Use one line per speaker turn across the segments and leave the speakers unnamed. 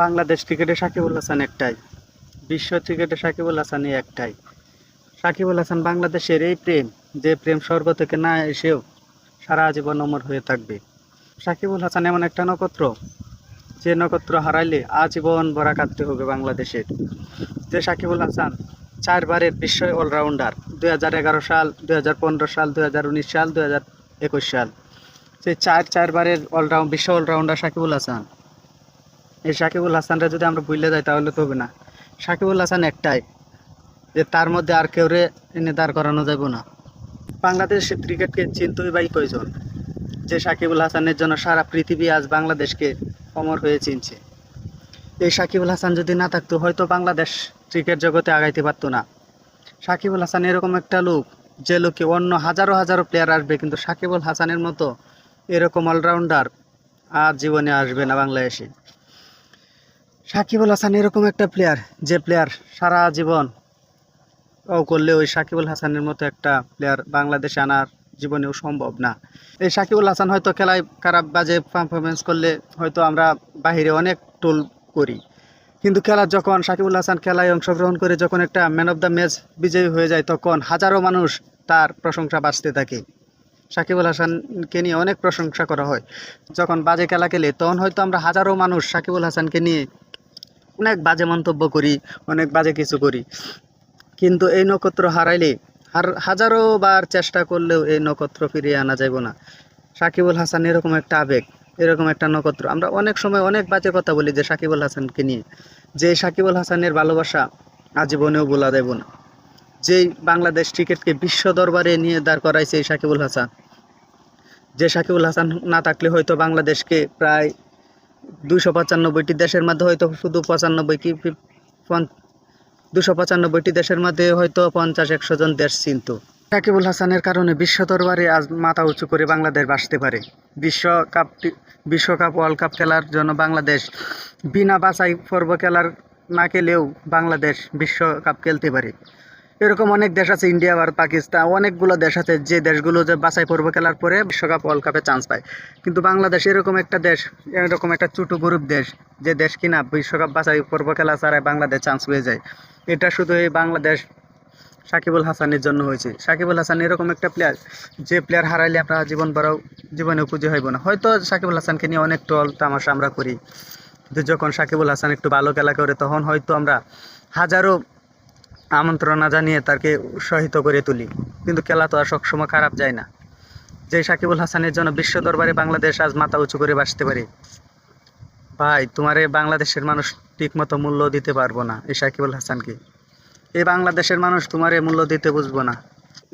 বাংলাদেশ ক্রিকেটে সাকিবুল হাসান একটাই, বিশ্ব ক্রিকেটে সাকিবুল হাসানই একটাই। সাকিবুল হাসান বাংলাদেশের এই প্রেম, যে প্রেম স্বর্গ থেকে না এসেও সারা জীবন অমর হয়ে থাকবে। সাকিবুল হাসান এমন একটা নক্ষত্র, যে নক্ষত্র হারাইলে আজীবন ভরা কাঁদতে হবে বাংলাদেশের। যে সাকিবুল হাসান চারবারের বিশ্ব অলরাউন্ডার, 2011 সাল, 2015 সাল, 2019 সাল, 2021 সাল, যে চারবারের বিশ্ব অলরাউন্ডার সাকিবুল হাসান। এই সাকিবুল হাসানরা যদি আমরা ভুলে যাই তাহলে তো হবে না। সাকিবুল হাসান একটাই, যে তার মধ্যে আর কেউ এনে দাঁড় করানো যাবে না। বাংলাদেশ ক্রিকেটকে চিনতেই বাই কয়জন, যে সাকিবুল হাসানের জন্য সারা পৃথিবী আজ বাংলাদেশকে অমর হয়ে চিনছে। এই সাকিবুল হাসান যদি না থাকতো হয়তো বাংলাদেশ ক্রিকেট জগতে আগাইতে পারতো না। সাকিবুল হাসান এরকম একটা লোক, যে লোকে অন্য হাজারো হাজারো প্লেয়ার আসবে, কিন্তু সাকিবুল হাসানের মতো এরকম অলরাউন্ডার আর জীবনে আসবে না বাংলাদেশে। সাকিবুল হাসান এরকম একটা প্লেয়ার, যে প্লেয়ার সারা জীবন করলে ওই সাকিবুল হাসানের মতো একটা প্লেয়ার বাংলাদেশে আনার জীবনেও সম্ভব না। এই সাকিবুল হাসান হয়তো খেলায় খারাপ বাজে পারফরমেন্স করলে হয়তো আমরা বাহিরে অনেক টোল করি, কিন্তু যখন সাকিবুল হাসান খেলায় অংশগ্রহণ করে যখন একটা ম্যান অফ দ্য ম্যাচ বিজয়ী হয়ে যায়, তখন হাজারো মানুষ তার প্রশংসা বাঁচতে থাকে। সাকিবুল হাসানকে নিয়ে অনেক প্রশংসা করা হয়। যখন বাজে খেলা খেলে তখন হয়তো আমরা হাজারো মানুষ সাকিবুল হাসানকে নিয়ে অনেক বাজে মন্তব্য করি, অনেক বাজে কিছু করি, কিন্তু এই নক্ষত্র হারাইলে হাজারো বার চেষ্টা করলেও এই নক্ষত্র ফিরিয়ে আনা যাবে না। সাকিবুল হাসান এরকম একটা আবেগ, এরকম একটা নক্ষত্র। আমরা অনেক সময় অনেক বাজে কথা বলি যে সাকিবুল হাসানকে নিয়ে, যে সাকিবুল হাসানের ভালোবাসা আজীবনেও ভোলা যাব না। যেই বাংলাদেশ ক্রিকেটকে বিশ্ব দরবারে নিয়ে দাঁড় করাইছে এই সাকিবুল হাসান, যে সাকিবুল হাসান না থাকলে হয়তো বাংলাদেশকে প্রায় 295টি দেশের মধ্যে হয়তো শুধু 295টি দেশের মধ্যে হয়তো 50-100 জন দেশ চিনত। সাকিবুল হাসানের কারণে বিশ্ব দরবারে আজ মাথা উঁচু করে বাংলাদেশ বাঁচতে পারে। বিশ্বকাপ ওয়ার্ল্ড কাপ খেলার জন্য বাংলাদেশ বিনা বাছাই পর্ব খেলার না খেলেও বাংলাদেশ বিশ্বকাপ খেলতে পারে। এরকম অনেক দেশ আছে, ইন্ডিয়া আর পাকিস্তান, অনেকগুলো দেশ আছে যে দেশগুলো যে বাছাই পর্ব খেলার পরে বিশ্বকাপ ওয়ার্ল্ড কাপে চান্স পায়। কিন্তু বাংলাদেশ এরকম একটা দেশ, এরকম একটা ছোট গরিব দেশ, যে দেশ কিনা বিশ্বকাপ বাছাই পর্ব খেলা ছাড়াই বাংলাদেশ চান্স পেয়ে যায়। এটা শুধু এই বাংলাদেশ সাকিবুল হাসানের জন্য হয়েছে। সাকিবুল হাসান এরকম একটা প্লেয়ার, যে প্লেয়ার হারাইলে আমরা জীবনেও খুঁজে হইব না। হয়তো সাকিবুল হাসানকে নিয়ে অনেক টল তামাশা আমরা করি, যে যখন সাকিবুল হাসান একটু ভালো খেলা করে তখন হয়তো আমরা হাজারো আমন্ত্রণা জানিয়ে তাকে উৎসাহিত করে তুলি, কিন্তু খেলা তো আর সবসময় খারাপ যায় না। যে সাকিবুল হাসানের জন্য বিশ্ব দরবারে বাংলাদেশ আজ মাথা উঁচু করে বাঁচতে পারে। ভাই, তোমার এই বাংলাদেশের মানুষ ঠিক মতো মূল্য দিতে পারবো না এই সাকিবুল হাসানকে। এই বাংলাদেশের মানুষ তোমার মূল্য দিতে বুঝবো না।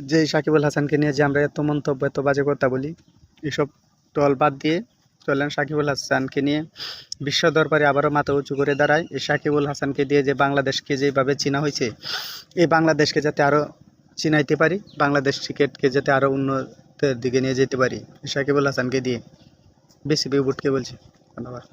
যে সাকিবুল হাসানকে নিয়ে যে আমরা এত মন্তব্য, এত বাজে কথা বলি, এসব টল বাদ দিয়ে চলেন সাকিবুল হাসানকে নিয়ে বিশ্ব দরবারে আবারও মাথা উঁচু করে দাঁড়ায়। এই সাকিবুল হাসানকে দিয়ে যে বাংলাদেশকে যেভাবে চিনা হয়েছে, এই বাংলাদেশকে যাতে আরও চিনাইতে পারি, বাংলাদেশ ক্রিকেটকে যাতে আরও উন্নতির দিকে নিয়ে যেতে পারি, সাকিবুল হাসানকে দিয়ে। বিসিবি বোর্ডকে বলছি ধন্যবাদ।